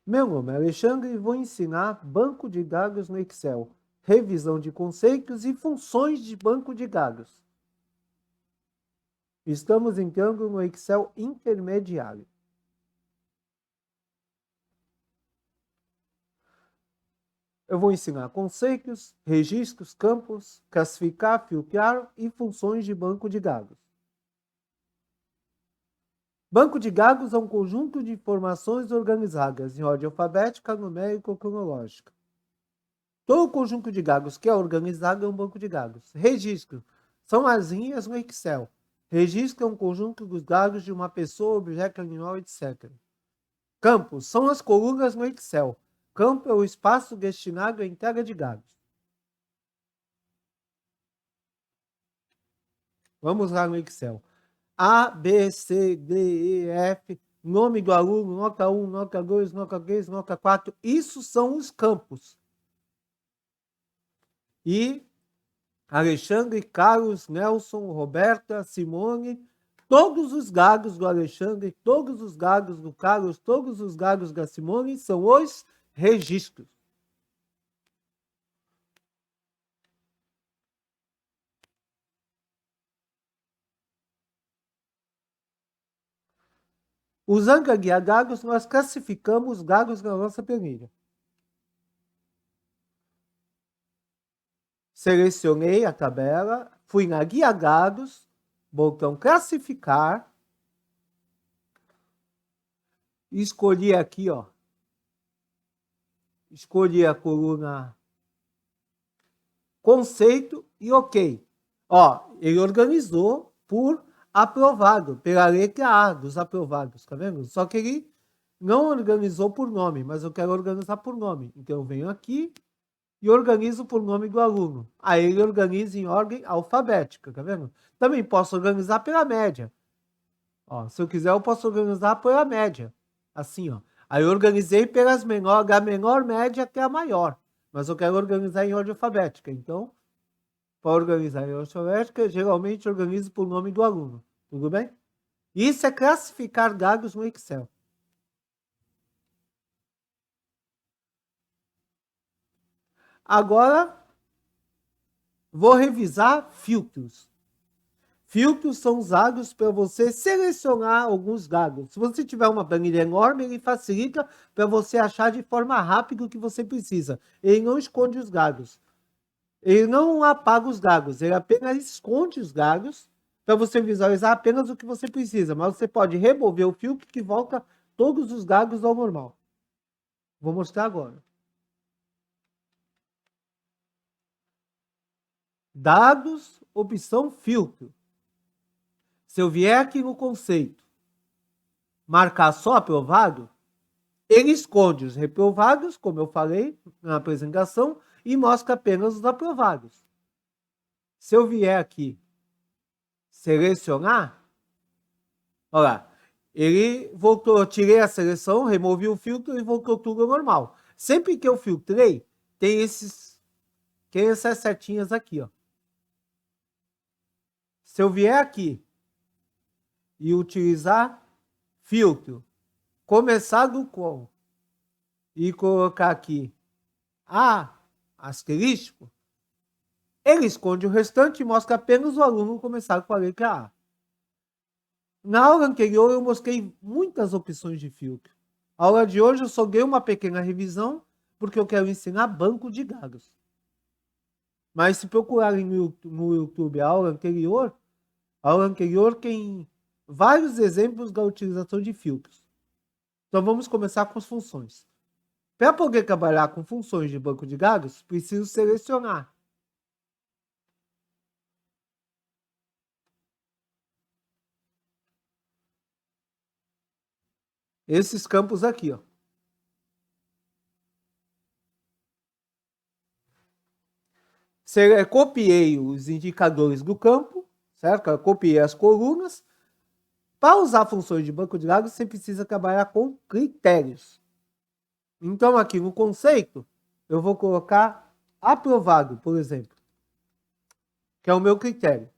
Meu nome é Alexandre e vou ensinar banco de dados no Excel, revisão de conceitos e funções de banco de dados. Estamos entrando no Excel intermediário. Eu vou ensinar conceitos, registros, campos, classificar, filtrar e funções de banco de dados. Banco de dados é um conjunto de informações organizadas em ordem alfabética, numérica ou cronológica. Todo conjunto de dados que é organizado é um banco de dados. Registro são as linhas no Excel. Registro é um conjunto dos dados de uma pessoa, objeto, animal, etc. Campos são as colunas no Excel. Campo é o espaço destinado à entrega de dados. Vamos lá no Excel. A, B, C, D, E, F, nome do aluno, nota 1, nota 2, nota 3, nota 4. Isso são os campos. E Alexandre, Carlos, Nelson, Roberta, Simone, todos os dados do Alexandre, todos os dados do Carlos, todos os dados da Simone são os registros. Usando a guia dados, nós classificamos dados na nossa planilha. Selecionei a tabela, fui na guia dados, botão classificar, escolhi aqui, ó, escolhi a coluna conceito e ok. Ó, ele organizou por aprovado, pela letra A dos aprovados, tá vendo? Só que ele não organizou por nome, mas eu quero organizar por nome. Então eu venho aqui e organizo por nome do aluno. Aí ele organiza em ordem alfabética, tá vendo? Também posso organizar pela média. Ó, se eu quiser, eu posso organizar pela média. Assim, ó. Aí eu organizei pelas menores, da menor média até a maior. Mas eu quero organizar em ordem alfabética. Então, para organizar em ordem alfabética, geralmente organizo por nome do aluno. Tudo bem? Isso é classificar dados no Excel. Agora, vou revisar filtros. Filtros são usados para você selecionar alguns dados. Se você tiver uma planilha enorme, ele facilita para você achar de forma rápida o que você precisa. Ele não esconde os dados. Ele não apaga os dados, ele apenas esconde os dados para você visualizar apenas o que você precisa. Mas você pode remover o filtro que volta todos os dados ao normal. Vou mostrar agora. Dados, opção filtro. Se eu vier aqui no conceito, marcar só aprovado, ele esconde os reprovados, como eu falei na apresentação, e mostra apenas os aprovados. Se eu vier aqui selecionar, olha lá, ele voltou, eu tirei a seleção, removi o filtro e voltou tudo ao normal. Sempre que eu filtrei, tem essas setinhas aqui, ó. Se eu vier aqui e utilizar filtro, começado com, e colocar aqui asterístico, ele esconde o restante e mostra apenas o aluno começar com a letra A. Na aula anterior eu mostrei muitas opções de filtro. A aula de hoje eu só dei uma pequena revisão, porque eu quero ensinar banco de dados. Mas se procurarem no YouTube a aula anterior tem vários exemplos da utilização de filtros. Então vamos começar com as funções. Para poder trabalhar com funções de banco de dados, preciso selecionar. Esses campos aqui, ó. Copiei os indicadores do campo, certo? Eu copiei as colunas. Para usar funções de banco de dados, você precisa trabalhar com critérios. Então, aqui no conceito, eu vou colocar aprovado, por exemplo, que é o meu critério.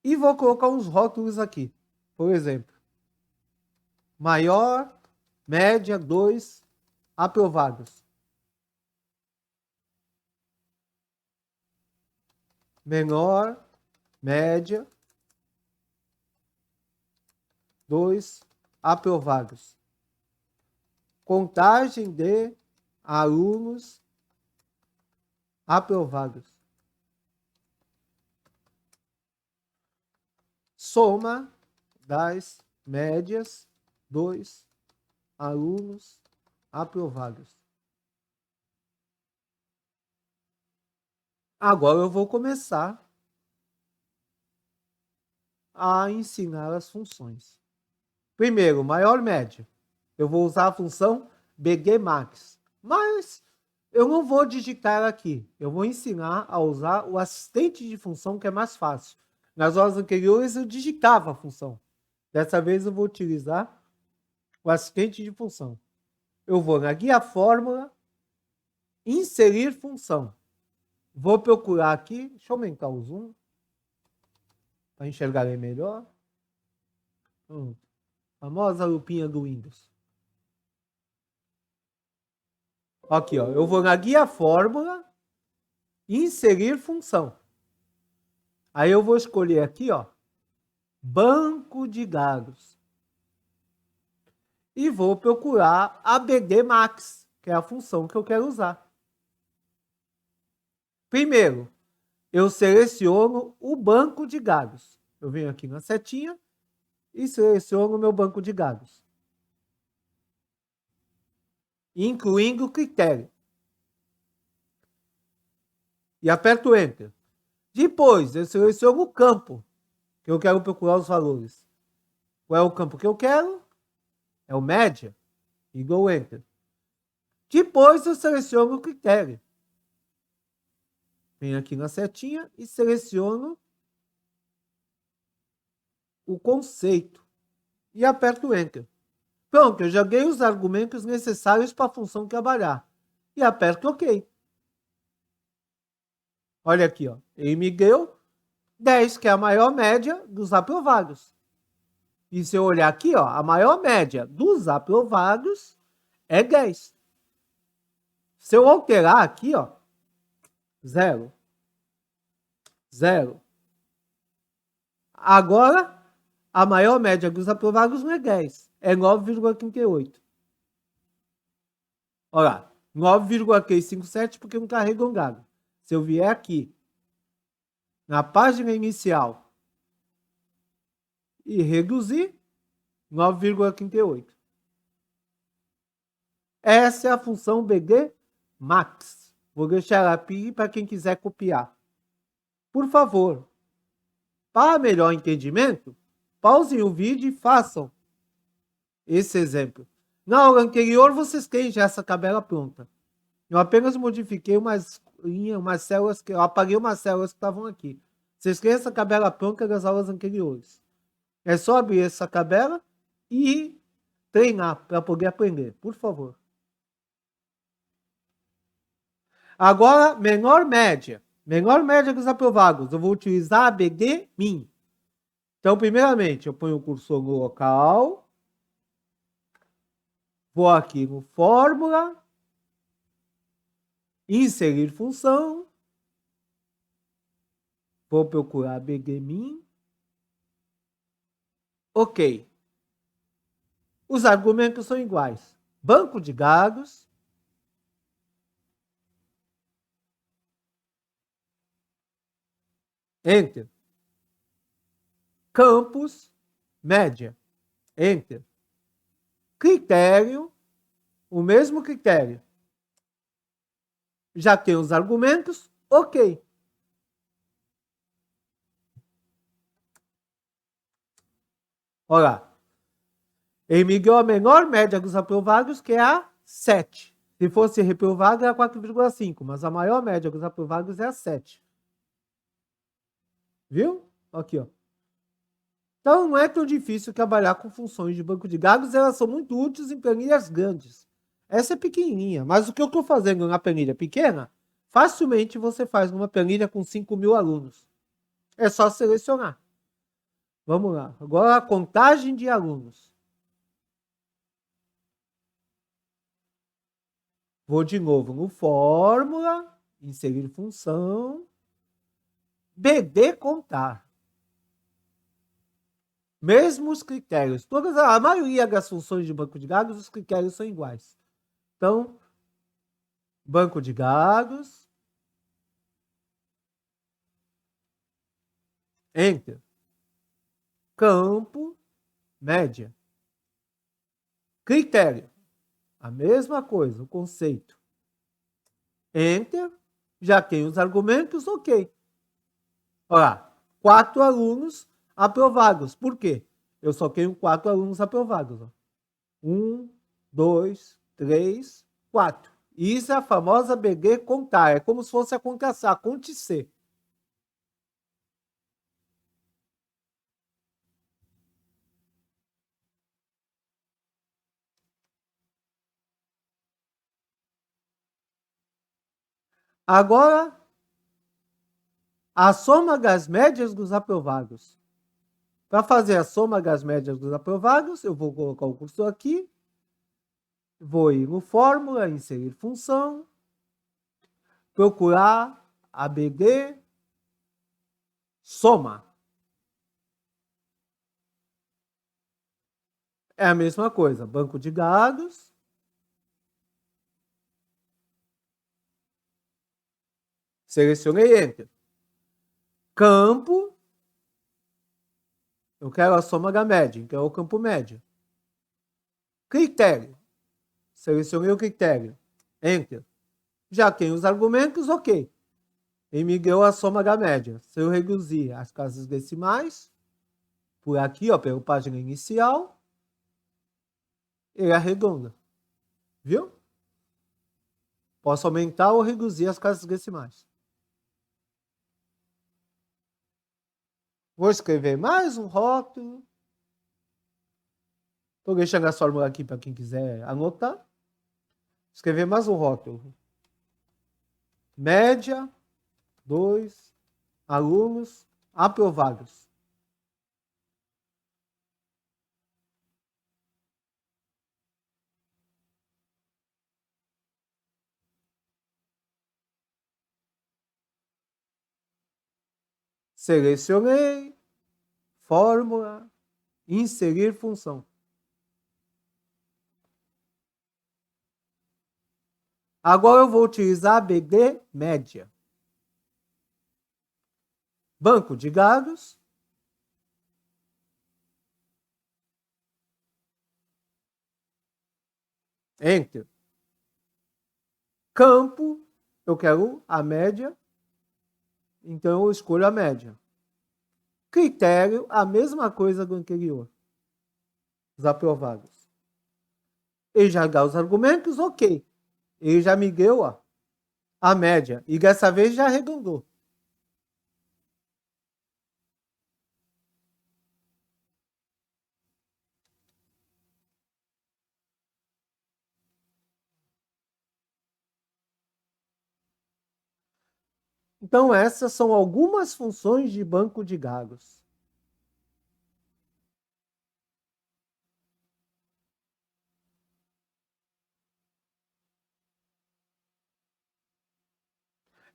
E vou colocar uns rótulos aqui. Por exemplo, maior média, 2 aprovados. Menor, média, 2 aprovados. Contagem de alunos aprovados. Soma das médias, 2 alunos aprovados. Agora eu vou começar a ensinar as funções. Primeiro, maior média. Eu vou usar a função BGMax. Mas eu não vou digitar aqui. Eu vou ensinar a usar o assistente de função, que é mais fácil. Nas aulas anteriores eu digitava a função. Dessa vez eu vou utilizar o assistente de função. Eu vou na guia fórmula, inserir função. Vou procurar aqui, deixa eu aumentar o zoom, para enxergar melhor. Famosa lupinha do Windows. Aqui, ó, eu vou na guia fórmula, inserir função. Aí eu vou escolher aqui, ó, banco de dados. E vou procurar a BGMax, que é a função que eu quero usar. Primeiro, eu seleciono o banco de dados. Eu venho aqui na setinha e seleciono o meu banco de dados, incluindo o critério. E aperto Enter. Depois, eu seleciono o campo que eu quero procurar os valores. Qual é o campo que eu quero? É o média. E dou Enter. Depois, eu seleciono o critério. Venho aqui na setinha e seleciono o conceito. E aperto Enter. Pronto, eu joguei os argumentos necessários para a função trabalhar. E aperto OK. Olha aqui, ó. Ele me deu 10, que é a maior média dos aprovados. E se eu olhar aqui, ó, a maior média dos aprovados é 10. Se eu alterar aqui, ó, 0, 0. Agora, a maior média dos aprovados não é 10, é 9,38. Olha lá, 9,357 porque não está arredondado. Se eu vier aqui, na página inicial, e reduzir, 9,38. Essa é a função BGMax. Vou deixar ela aqui para quem quiser copiar. Por favor, para melhor entendimento, pausem o vídeo e façam esse exemplo. Na aula anterior, vocês têm já essa tabela pronta. Eu apenas modifiquei umas células, eu apaguei umas células que estavam aqui. Vocês têm essa tabela pronta das aulas anteriores. É só abrir essa tabela e treinar para poder aprender, por favor. Agora, menor média. Menor média dos aprovados. Eu vou utilizar a BGMin. Então, primeiramente, eu ponho o cursor no local. Vou aqui no fórmula. Inserir função. Vou procurar a BGMin. OK. Os argumentos são iguais. Banco de dados. Enter. Campos, média. Enter. Critério, o mesmo critério. Já tem os argumentos, OK. Olha lá. Ele me deu a menor média dos aprovados, que é a 7. Se fosse reprovado, é a 4,5, mas a maior média dos aprovados é a 7. Viu? Aqui, ó. Então, não é tão difícil trabalhar com funções de banco de dados, elas são muito úteis em planilhas grandes. Essa é pequenininha, mas o que eu estou fazendo na planilha pequena, facilmente você faz numa planilha com 5.000 alunos. É só selecionar. Vamos lá. Agora, a contagem de alunos. Vou de novo no fórmula, inserir função, BD contar. Mesmos critérios. A maioria das funções de banco de dados, os critérios são iguais. Então, banco de dados, Enter. Campo, média. Critério, a mesma coisa, o conceito. Enter, já tem os argumentos, ok. Olha, 4 alunos aprovados. Por quê? Eu só tenho 4 alunos aprovados. 1, 2, 3, 4. Isso é a famosa BG contar. É como se fosse a contação, a conte C. Agora, a soma das médias dos aprovados. Para fazer a soma das médias dos aprovados, eu vou colocar o cursor aqui. Vou ir no fórmula, inserir função, procurar ABD, soma. É a mesma coisa, banco de dados, selecionei Enter. Campo, eu quero a soma da média, então é o campo médio. Critério, selecionei o critério, Enter. Já tenho os argumentos, ok. E me deu a soma da média. Se eu reduzir as casas decimais, por aqui, ó, pela página inicial, ele arredonda. Viu? Posso aumentar ou reduzir as casas decimais. Vou escrever mais um rótulo. Estou deixando a fórmula aqui para quem quiser anotar. Escrever mais um rótulo. Média, 2 alunos aprovados. Selecionei, fórmula, inserir função. Agora eu vou utilizar a BD média. Banco de dados. Enter. Campo, eu quero a média, então eu escolho a média. Critério, a mesma coisa do anterior. Os aprovados. Ele já dá os argumentos, ok. Ele já me deu a média. E dessa vez já arredondou. Então, essas são algumas funções de banco de dados.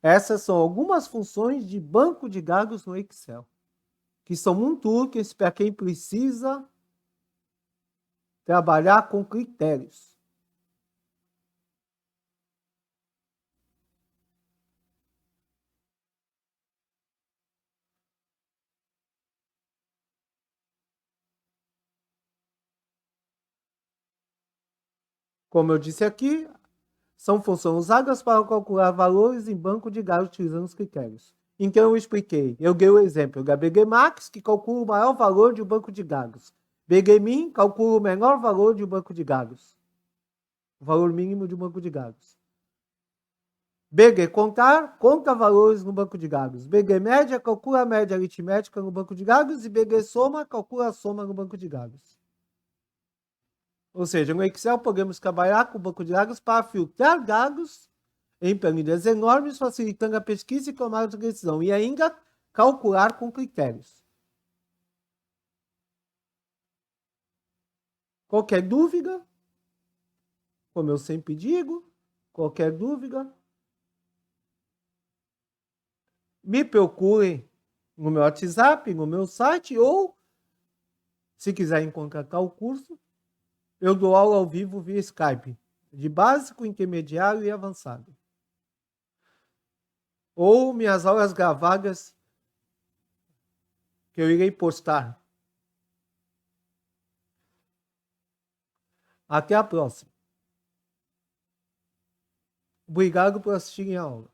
Essas são algumas funções de banco de dados no Excel, que são muito úteis para quem precisa trabalhar com critérios. Como eu disse aqui, são funções usadas para calcular valores em banco de dados utilizando os critérios. Então eu expliquei, eu dei o exemplo da BGMax, que calcula o maior valor de um banco de dados. BGMin calcula o menor valor de um banco de dados. O valor mínimo de um banco de dados. BG contar, conta valores no banco de dados. BG média, calcula a média aritmética no banco de dados. E BG soma, calcula a soma no banco de dados. Ou seja, no Excel podemos trabalhar com o banco de dados para filtrar dados em planilhas enormes, facilitando a pesquisa e tomada de decisão. E ainda calcular com critérios. Qualquer dúvida, como eu sempre digo, Qualquer dúvida, me procurem no meu WhatsApp, no meu site, ou se quiserem contratar o curso, eu dou aula ao vivo via Skype, de básico, intermediário e avançado. Ou minhas aulas gravadas que eu irei postar. Até a próxima. Obrigado por assistirem a aula.